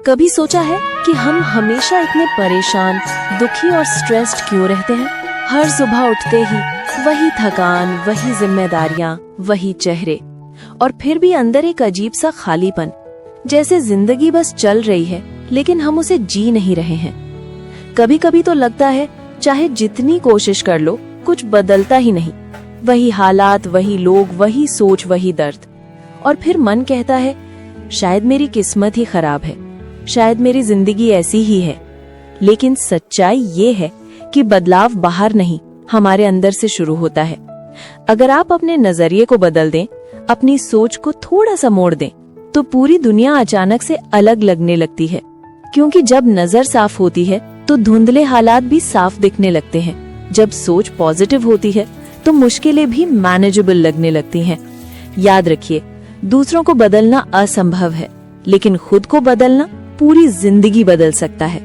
कभी सोचा है कि हम हमेशा इतने परेशान, दुखी और स्ट्रेस्ड क्यों रहते हैं? हर सुबह उठते ही वही थकान, वही जिम्मेदारियां, वही चेहरे, और फिर भी अंदर एक अजीब सा खालीपन, जैसे जिंदगी बस चल रही है लेकिन हम उसे जी नहीं रहे हैं। कभी कभी तो लगता है चाहे जितनी कोशिश कर लो कुछ बदलता ही नहीं, वही हालात, वही लोग, वही सोच, वही दर्द। और फिर मन कहता है शायद मेरी किस्मत ही खराब है, शायद मेरी जिंदगी ऐसी ही है। लेकिन सच्चाई ये है कि बदलाव बाहर नहीं, हमारे अंदर से शुरू होता है। अगर आप अपने नजरिए को बदल दें, अपनी सोच को थोड़ा सा मोड़ दें, तो पूरी दुनिया अचानक से अलग लगने लगती है। क्योंकि जब नजर साफ होती है तो धुंधले हालात भी साफ दिखने लगते हैं। जब सोच पॉजिटिव होती है तो मुश्किलें भी मैनेजेबल लगने लगती हैं। याद रखिए, दूसरों को बदलना असंभव है, लेकिन खुद को बदलना पूरी जिंदगी बदल सकता है।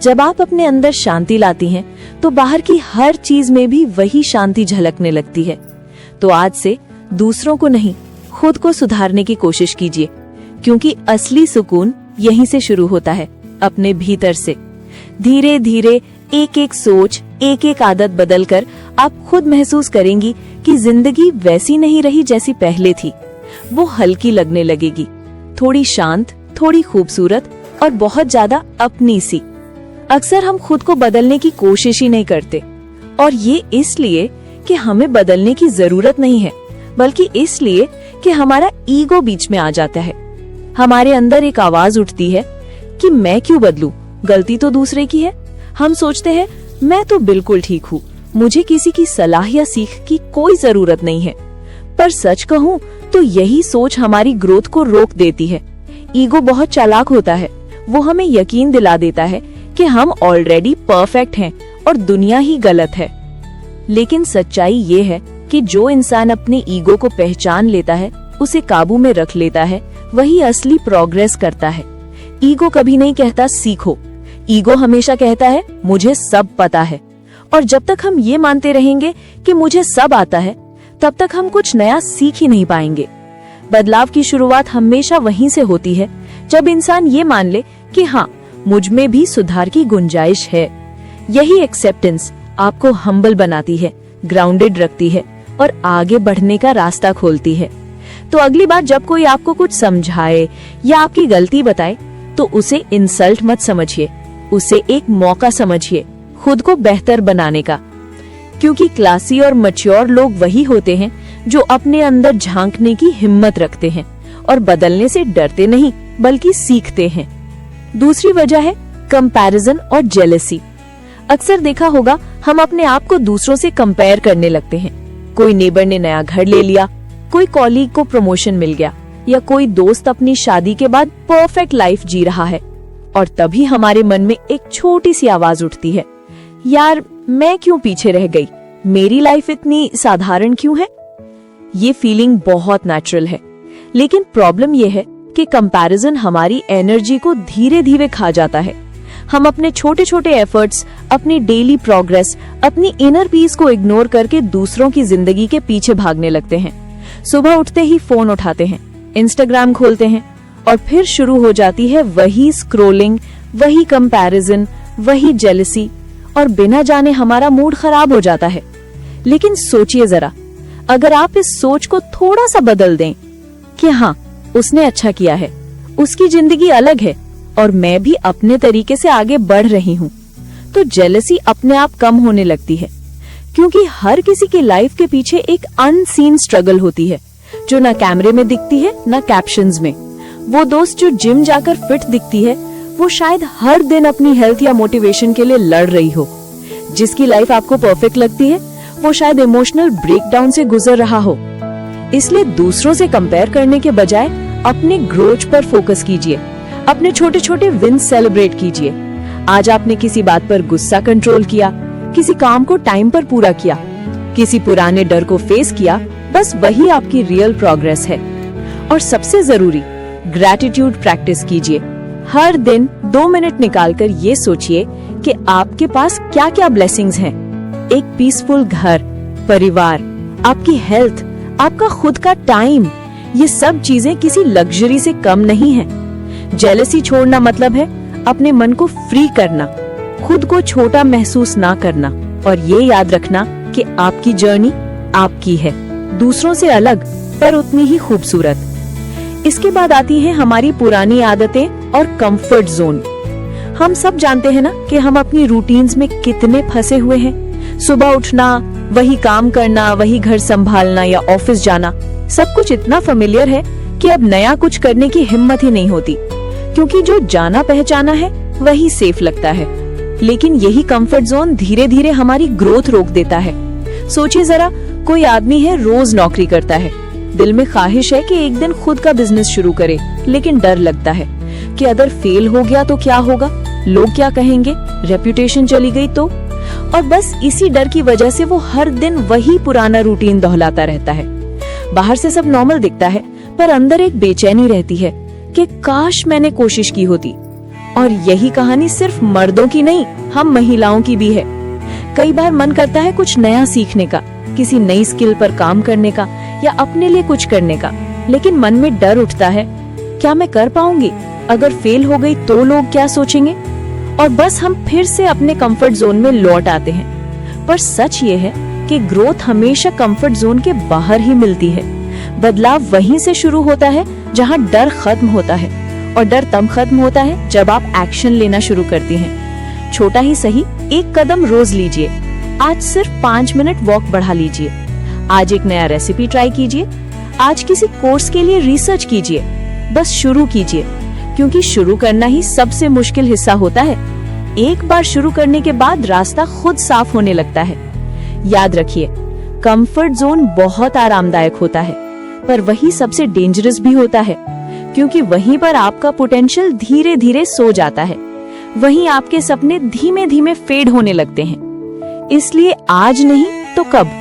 जब आप अपने अंदर शांति लाती हैं, तो बाहर की हर चीज में भी वही शांति झलकने लगती है। तो आज से दूसरों को नहीं, खुद को सुधारने की कोशिश कीजिए, क्योंकि असली सुकून यहीं से शुरू होता है, अपने भीतर से। धीरे धीरे एक एक सोच, एक एक आदत बदलकर आप खुद महसूस करेंगी कि जिंदगी वैसी नहीं रही जैसी पहले थी। वो हल्की लगने लगेगी, थोड़ी शांत, थोड़ी खूबसूरत और बहुत ज्यादा अपनी सी। अक्सर हम खुद को बदलने की कोशिश ही नहीं करते, और ये इसलिए कि हमें बदलने की जरूरत नहीं है, बल्कि इसलिए कि हमारा ईगो बीच में आ जाता है। हमारे अंदर एक आवाज उठती है कि मैं क्यों बदलूं, गलती तो दूसरे की है। हम सोचते हैं मैं तो बिल्कुल ठीक हूँ, मुझे किसी की सलाह या सीख की कोई जरूरत नहीं है। पर सच कहूँ तो यही सोच हमारी ग्रोथ को रोक देती है। ईगो बहुत चालाक होता है, वो हमें यकीन दिला देता है कि हम ऑलरेडी परफेक्ट हैं और दुनिया ही गलत है। लेकिन सच्चाई ये है कि जो इंसान अपने ईगो को पहचान लेता है, उसे काबू में रख लेता है, वही असली प्रोग्रेस करता है। ईगो कभी नहीं कहता सीखो, ईगो हमेशा कहता है मुझे सब पता है। और जब तक हम ये मानते रहेंगे कि मुझे सब आता है, तब तक हम कुछ नया सीख ही नहीं पाएंगे। बदलाव की शुरुआत हमेशा वहीं से होती है, जब इंसान ये मान ले कि हाँ, मुझ में भी सुधार की गुंजाइश है। यही एक्सेप्टेंस आपको हम्बल बनाती है, ग्राउंडेड रखती है और आगे बढ़ने का रास्ता खोलती है। तो अगली बार जब कोई आपको कुछ समझाए या आपकी गलती बताए, तो उसे इंसल्ट मत समझिए, उसे एक मौका समझिए खुद को बेहतर बनाने का। क्योंकि क्लासी और मैच्योर लोग वही होते हैं जो अपने अंदर झांकने की हिम्मत रखते हैं और बदलने से डरते नहीं, बल्कि सीखते हैं। दूसरी वजह है कंपैरिजन और जेलसी। अक्सर देखा होगा, हम अपने आप को दूसरों से कंपेयर करने लगते हैं। कोई नेबर ने नया घर ले लिया, कोई कॉलीग को प्रमोशन मिल गया, या कोई दोस्त अपनी शादी के बाद परफेक्ट लाइफ जी रहा है। और तभी हमारे मन में एक छोटी सी आवाज उठती है, यार मैं क्यों पीछे रह गई, मेरी लाइफ इतनी साधारण क्यों है। ये फीलिंग बहुत नेचुरल है, लेकिन प्रॉब्लम ये है कि कंपैरिजन हमारी एनर्जी को धीरे धीरे खा जाता है। हम अपने छोटे छोटे एफर्ट्स, अपनी डेली प्रोग्रेस, अपनी इनर पीस को इग्नोर करके दूसरों की जिंदगी के पीछे भागने लगते हैं। सुबह उठते ही फोन उठाते हैं, इंस्टाग्राम खोलते हैं, और फिर शुरू हो जाती है वही स्क्रोलिंग, वही कंपैरिजन, वही जेलसी, और बिना जाने हमारा मूड खराब हो जाता है। लेकिन सोचिए जरा, अगर आप इस सोच को थोड़ा सा बदल दें कि हाँ, उसने अच्छा किया है, उसकी जिंदगी अलग है और मैं भी अपने तरीके से आगे बढ़ रही हूँ, तो जेलसी अपने आप कम होने लगती है। क्योंकि हर किसी की लाइफ के पीछे एक अनसीन स्ट्रगल होती है, जो ना कैमरे में दिखती है, ना कैप्शंस में। वो दोस्त जो जिम जाकर फिट दिखती है, वो शायद हर दिन अपनी हेल्थ या मोटिवेशन के लिए लड़ रही हो। जिसकी लाइफ आपको परफेक्ट लगती है, वो शायद इमोशनल ब्रेकडाउन से गुजर रहा हो। इसलिए दूसरों से कंपेयर करने के बजाय अपने ग्रोथ पर फोकस कीजिए, अपने छोटे छोटे विन सेलिब्रेट कीजिए। आज आपने किसी बात पर गुस्सा कंट्रोल किया, किसी काम को टाइम पर पूरा किया, किसी पुराने डर को फेस किया, बस वही आपकी रियल प्रोग्रेस है। और सबसे जरूरी, ग्रैटिट्यूड प्रैक्टिस कीजिए। हर दिन 2 मिनट निकालकर ये सोचिए कि आपके पास क्या क्या ब्लेसिंग्स हैं। एक पीसफुल घर, परिवार, आपकी हेल्थ, आपका खुद का टाइम, ये सब चीजें किसी लग्जरी से कम नहीं है। जेलसी छोड़ना मतलब है अपने मन को फ्री करना, खुद को छोटा महसूस ना करना और ये याद रखना कि आपकी जर्नी आपकी है, दूसरों से अलग पर उतनी ही खूबसूरत। इसके बाद आती हैं हमारी पुरानी आदतें और कंफर्ट जोन। हम सब जानते हैं ना कि हम अपनी रूटीन्स में कितने फंसे हुए हैं। सुबह उठना, वही काम करना, वही घर संभालना या ऑफिस जाना, सब कुछ इतना फेमिलियर है कि अब नया कुछ करने की हिम्मत ही नहीं होती, क्योंकि जो जाना पहचाना है वही सेफ लगता है। लेकिन यही कंफर्ट जोन धीरे धीरे हमारी ग्रोथ रोक देता है। सोचिए जरा, कोई आदमी है रोज नौकरी करता है, दिल में ख्वाहिश है कि एक दिन खुद का बिजनेस शुरू करे, लेकिन डर लगता है कि अगर फेल हो गया तो क्या होगा, लोग क्या कहेंगे, रेप्यूटेशन चली गई तो। और बस इसी डर की वजह से वो हर दिन वही पुराना रूटीन दोहराता रहता है। बाहर से सब नॉर्मल दिखता है, पर अंदर एक बेचैनी रहती है कि काश मैंने कोशिश की होती। और यही कहानी सिर्फ मर्दों की नहीं, हम महिलाओं की भी है। कई बार मन करता है कुछ नया सीखने का, किसी नई स्किल पर काम करने का या अपने लिए कुछ करने का, लेकिन मन में डर उठता है, क्या मैं कर पाऊंगी, अगर फेल हो गई तो लोग क्या सोचेंगे। और बस हम फिर से अपने कंफर्ट जोन में लौट आते हैं। पर सच ये है कि ग्रोथ हमेशा कंफर्ट जोन के बाहर ही मिलती है। बदलाव वहीं से शुरू होता है जहां डर खत्म होता है, और डर तब खत्म होता है जब आप एक्शन लेना शुरू करती हैं। छोटा ही सही एक कदम रोज लीजिए। आज सिर्फ 5 मिनट वॉक बढ़ा लीजिए, आज एक नया रेसिपी ट्राई कीजिए, आज किसी कोर्स के लिए रिसर्च कीजिए। बस शुरू कीजिए, क्योंकि शुरू करना ही सबसे मुश्किल हिस्सा होता है। एक बार शुरू करने के बाद रास्ता खुद साफ होने लगता है। याद रखिए, कंफर्ट जोन बहुत आरामदायक होता है, पर वही सबसे डेंजरस भी होता है, क्योंकि वहीं पर आपका पोटेंशियल धीरे धीरे सो जाता है, वहीं आपके सपने धीमे धीमे फेड होने लगते हैं। इसलिए आज नहीं तो कब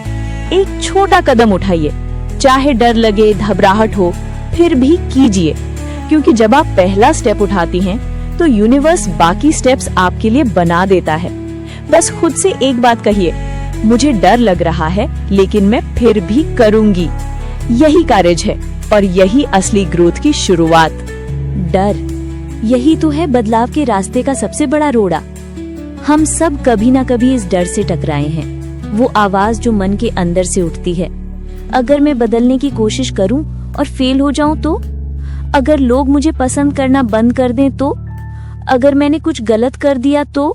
एक छोटा कदम उठाइए, चाहे डर लगे, घबराहट हो, फिर भी कीजिए, क्योंकि जब आप पहला स्टेप उठाती हैं तो यूनिवर्स बाकी स्टेप्स आपके लिए बना देता है। बस खुद से एक बात कहिए, मुझे डर लग रहा है लेकिन मैं फिर भी करूंगी। यही करेज है और यही असली ग्रोथ की शुरुआत। डर, यही तो है बदलाव के रास्ते का सबसे बड़ा रोड़ा। हम सब कभी ना कभी इस डर से टकराए हैं। वो आवाज जो मन के अंदर से उठती है, अगर मैं बदलने की कोशिश करूं और फेल हो जाऊं तो, अगर लोग मुझे पसंद करना बंद कर दें तो, अगर मैंने कुछ गलत कर दिया तो।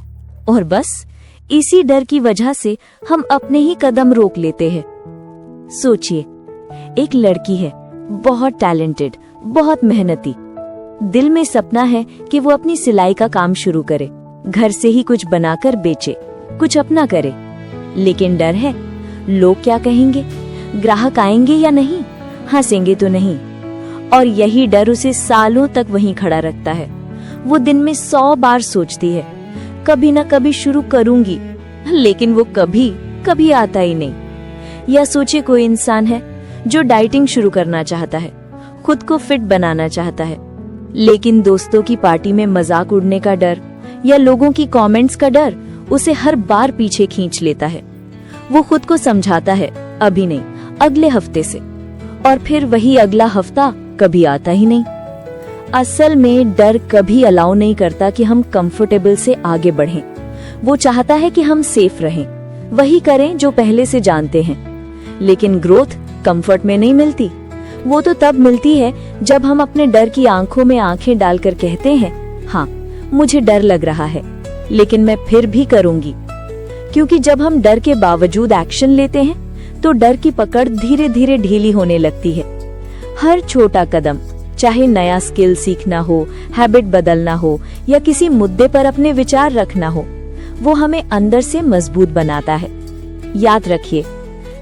और बस इसी डर की वजह से हम अपने ही कदम रोक लेते हैं। सोचिए, एक लड़की है, बहुत टैलेंटेड, बहुत मेहनती। दिल में सपना है कि वो अपनी सिलाई का काम शुरू करे, घर से ही कुछ बनाकर बेचे, कुछ अपना करे। लेकिन डर है, लोग क्या कहेंगे, ग्राहक आएंगे या नहीं, हंसेंगे तो नहीं। और यही डर उसे सालों तक वहीं खड़ा रखता है। वो दिन में 100 बार सोचती है, कभी ना कभी शुरू करूंगी, लेकिन वो कभी कभी आता ही नहीं। या सोचिए, कोई इंसान है जो डाइटिंग शुरू करना चाहता है, खुद को फिट बनाना चाहता है, लेकिन दोस्तों की पार्टी में मजाक उड़ने का डर या लोगों की कमेंट्स का डर उसे हर बार पीछे खींच लेता है। वो खुद को समझाता है, अभी नहीं, अगले हफ्ते से, और फिर वही अगला हफ्ता कभी आता ही नहीं। असल में डर कभी अलाउ नहीं करता कि हम कंफर्टेबल से आगे बढ़ें। वो चाहता है कि हम सेफ रहें, वही करें जो पहले से जानते हैं। लेकिन ग्रोथ कंफर्ट में नहीं मिलती। वो तो तब मिलती है जब हम अपने डर की आंखों में आंखें डालकर कहते हैं, हाँ मुझे डर लग रहा है, लेकिन मैं फिर भी करूंगी। क्योंकि जब हम डर के बावजूद एक्शन लेते हैं तो डर की पकड़ धीरे धीरे ढीली होने लगती है। हर छोटा कदम, चाहे नया स्किल सीखना हो, हैबिट बदलना हो या किसी मुद्दे पर अपने विचार रखना हो, वो हमें अंदर से मजबूत बनाता है। याद रखिए,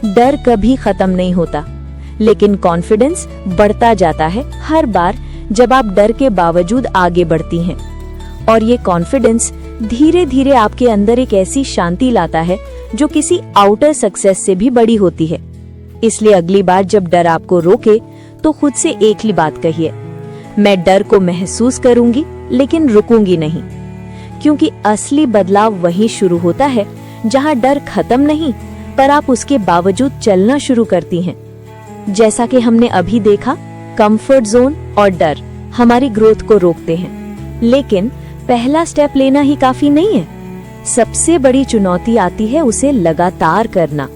डर कभी खत्म नहीं होता, लेकिन कॉन्फिडेंस बढ़ता जाता है हर बार जब आप डर के बावजूद आगे बढ़ती हैं। और ये कॉन्फिडेंस धीरे धीरे आपके अंदर एक ऐसी शांति लाता है जो किसी आउटर सक्सेस से भी बड़ी होती है। इसलिए अगली बार जब डर आपको रोके तो खुद से एक ही बात कहिए, मैं डर को महसूस करूंगी लेकिन रुकूंगी नहीं। क्योंकि असली बदलाव वहीं शुरू होता है जहां डर खत्म नहीं, पर आप उसके बावजूद चलना शुरू करती हैं। जैसा कि हमने अभी देखा, कंफर्ट जोन और डर हमारी ग्रोथ को रोकते हैं। लेकिन पहला स्टेप लेना ही काफी नहीं है। सबसे बड़ी चुनौती आती है उसे लगातार करना,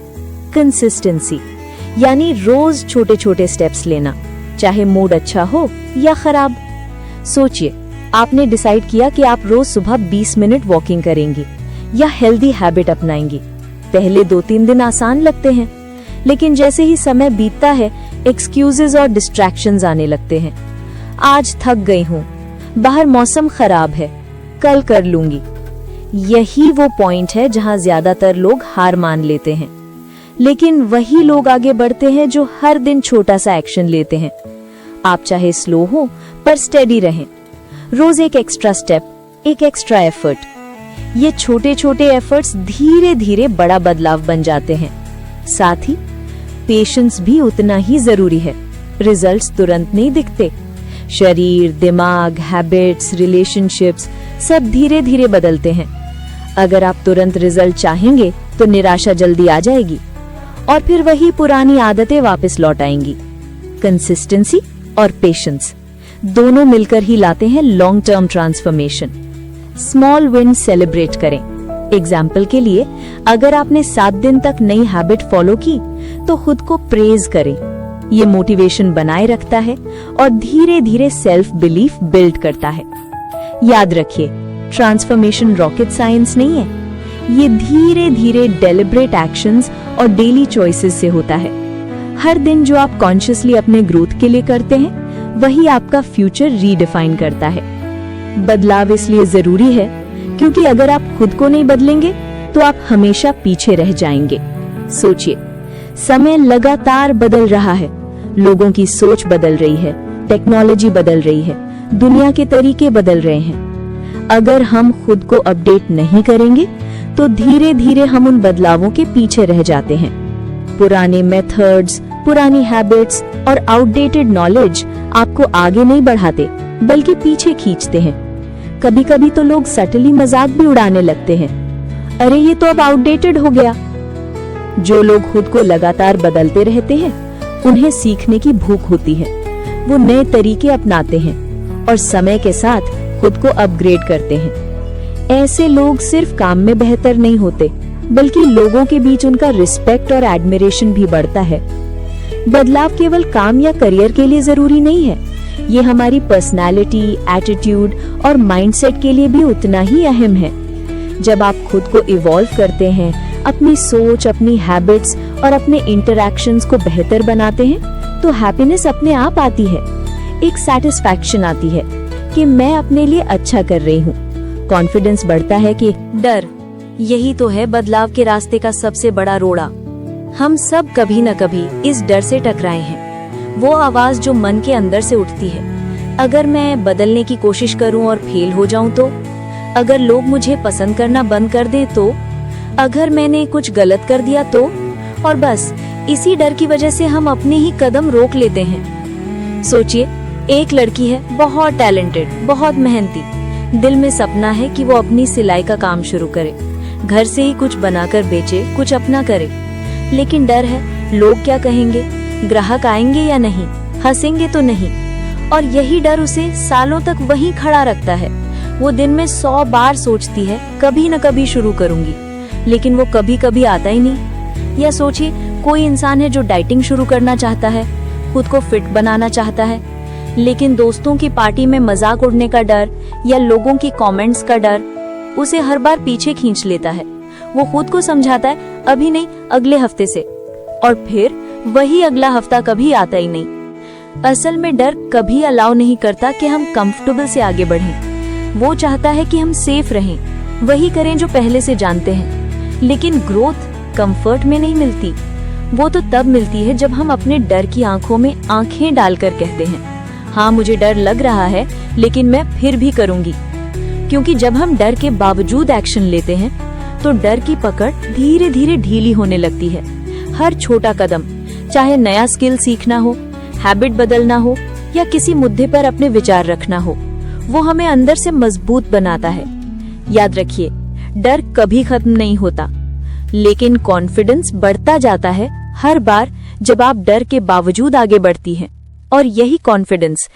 कंसिस्टेंसी, यानी रोज छोटे छोटे स्टेप्स लेना, चाहे मूड अच्छा हो या खराब। सोचिए, आपने डिसाइड किया कि आप रोज सुबह 20 मिनट वॉकिंग करेंगी या हेल्दी हैबिट अपनाएंगी। पहले 2-3 दिन आसान लगते हैं, लेकिन जैसे ही समय बीतता है एक्सक्यूजेस और डिस्ट्रैक्शंस आने लगते हैं। आज थक गई हूँ, बाहर मौसम खराब है, कल कर लूंगी। यही वो पॉइंट है जहाँ ज्यादातर लोग हार मान लेते हैं। लेकिन वही लोग आगे बढ़ते हैं जो हर दिन छोटा सा एक्शन लेते हैं। आप चाहे स्लो हो पर स्टेडी रहें। रोज एक एक्स्ट्रा स्टेप, एक एक्स्ट्रा एफर्ट। ये छोटे छोटे एफर्ट्स धीरे धीरे बड़ा बदलाव बन जाते हैं। साथ ही पेशेंस भी उतना ही जरूरी है। रिजल्ट्स तुरंत नहीं दिखते। शरीर, दिमाग, हैबिट्स, रिलेशनशिप्स सब धीरे धीरे बदलते हैं। अगर आप तुरंत रिजल्ट चाहेंगे तो निराशा जल्दी आ जाएगी और फिर वही पुरानी आदतें वापस लौट आएंगी। कंसिस्टेंसी और पेशेंस दोनों मिलकर ही लाते हैं long term transformation. Small win celebrate करें। एग्जाम्पल के लिए, अगर आपने 7 दिन तक नई हैबिट फॉलो की तो खुद को प्रेज करें। ये मोटिवेशन बनाए रखता है और धीरे धीरे सेल्फ बिलीफ बिल्ड करता है। याद रखिए, ट्रांसफॉर्मेशन रॉकेट साइंस नहीं है। ये धीरे धीरे डेलिब्रेट एक्शंस और डेली चॉइसेस से होता है। हर दिन जो आप कॉन्शियसली अपने ग्रोथ के लिए करते हैं वही आपका फ्यूचर रीडिफाइन करता है। बदलाव इसलिए जरूरी है क्योंकि अगर आप खुद को नहीं बदलेंगे तो आप हमेशा पीछे रह जाएंगे। सोचिए, समय लगातार बदल रहा है, लोगों की सोच बदल रही है, टेक्नोलॉजी बदल रही है, दुनिया के तरीके बदल रहे हैं। अगर हम खुद को अपडेट नहीं करेंगे तो धीरे धीरे हम उन बदलावों के पीछे रह जाते हैं। पुराने मेथड्स, पुरानी हैबिट्स और आउटडेटेड नॉलेज आपको आगे नहीं बढ़ाते बल्कि पीछे खींचते हैं। कभी कभी तो लोग सटली मजाक भी उड़ाने लगते हैं, अरे ये तो अब आउटडेटेड हो गया। जो लोग खुद को लगातार बदलते रहते हैं उन्हें सीखने की भूख होती है। वो नए तरीके अपनाते हैं और समय के साथ खुद को अपग्रेड करते हैं। ऐसे लोग सिर्फ काम में बेहतर नहीं होते बल्कि लोगों के बीच उनका रिस्पेक्ट और एडमिरेशन भी बढ़ता है। बदलाव केवल काम या करियर के लिए जरूरी नहीं है, ये हमारी पर्सनालिटी, एटीट्यूड और माइंडसेट के लिए भी उतना ही अहम है। जब आप खुद को इवॉल्व करते हैं, अपनी सोच, अपनी हैबिट्स और अपने इंटरैक्शंस को बेहतर बनाते हैं तो हैप्पीनेस अपने आप आती है। एक सैटिस्फैक्शन आती है कि मैं अपने लिए अच्छा कर रही हूँ। कॉन्फिडेंस बढ़ता है कि डर, यही तो है बदलाव के रास्ते का सबसे बड़ा रोड़ा। हम सब कभी न कभी इस डर से टकराए हैं। वो आवाज जो मन के अंदर से उठती है, अगर मैं बदलने की कोशिश करूं और फेल हो जाऊं तो, अगर लोग मुझे पसंद करना बंद कर दें तो, अगर मैंने कुछ गलत कर दिया तो। और बस इसी डर की वजह से हम अपने ही कदम रोक लेते हैं। सोचिए, एक लड़की है, बहुत टैलेंटेड, बहुत मेहनती। दिल में सपना है कि वो अपनी सिलाई का काम शुरू करे, घर से ही कुछ बनाकर बेचे, कुछ अपना करे। लेकिन डर है, लोग क्या कहेंगे, ग्राहक आएंगे या नहीं, हंसेंगे तो नहीं। और यही डर उसे सालों तक वहीं खड़ा रखता है। वो दिन में 100 बार सोचती है कभी न कभी शुरू करूंगी, लेकिन वो कभी कभी आता ही नहीं। या सोचिए, कोई इंसान है जो डाइटिंग शुरू करना चाहता है, खुद को फिट बनाना चाहता है, लेकिन दोस्तों की पार्टी में मजाक उड़ने का डर या लोगों की कमेंट्स का डर उसे हर बार पीछे खींच लेता है। वो खुद को समझाता है अभी नहीं, अगले हफ्ते से, और फिर वही अगला हफ्ता कभी आता ही नहीं। असल में डर कभी अलाउ नहीं करता कि हम कंफर्टेबल से आगे बढ़ें। वो चाहता है कि हम सेफ रहें, वही करें जो पहले से जानते हैं। लेकिन ग्रोथ कंफर्ट में नहीं मिलती, वो तो तब मिलती है जब हम अपने डर की आंखों में आंखें डालकर कहते हैं, हाँ मुझे डर लग रहा है लेकिन मैं फिर भी करूंगी। क्योंकि जब हम डर के बावजूद एक्शन लेते हैं तो डर की पकड़ धीरे धीरे ढीली होने लगती है। हर छोटा कदम, चाहे नया स्किल सीखना हो, हैबिट बदलना हो या किसी मुद्दे पर अपने विचार रखना हो, वो हमें अंदर से मजबूत बनाता है। याद रखिए, डर कभी खत्म नहीं होता, लेकिन कॉन्फिडेंस बढ़ता जाता है हर बार जब आप डर के बावजूद आगे बढ़ती हैं। और यही कॉन्फिडेंस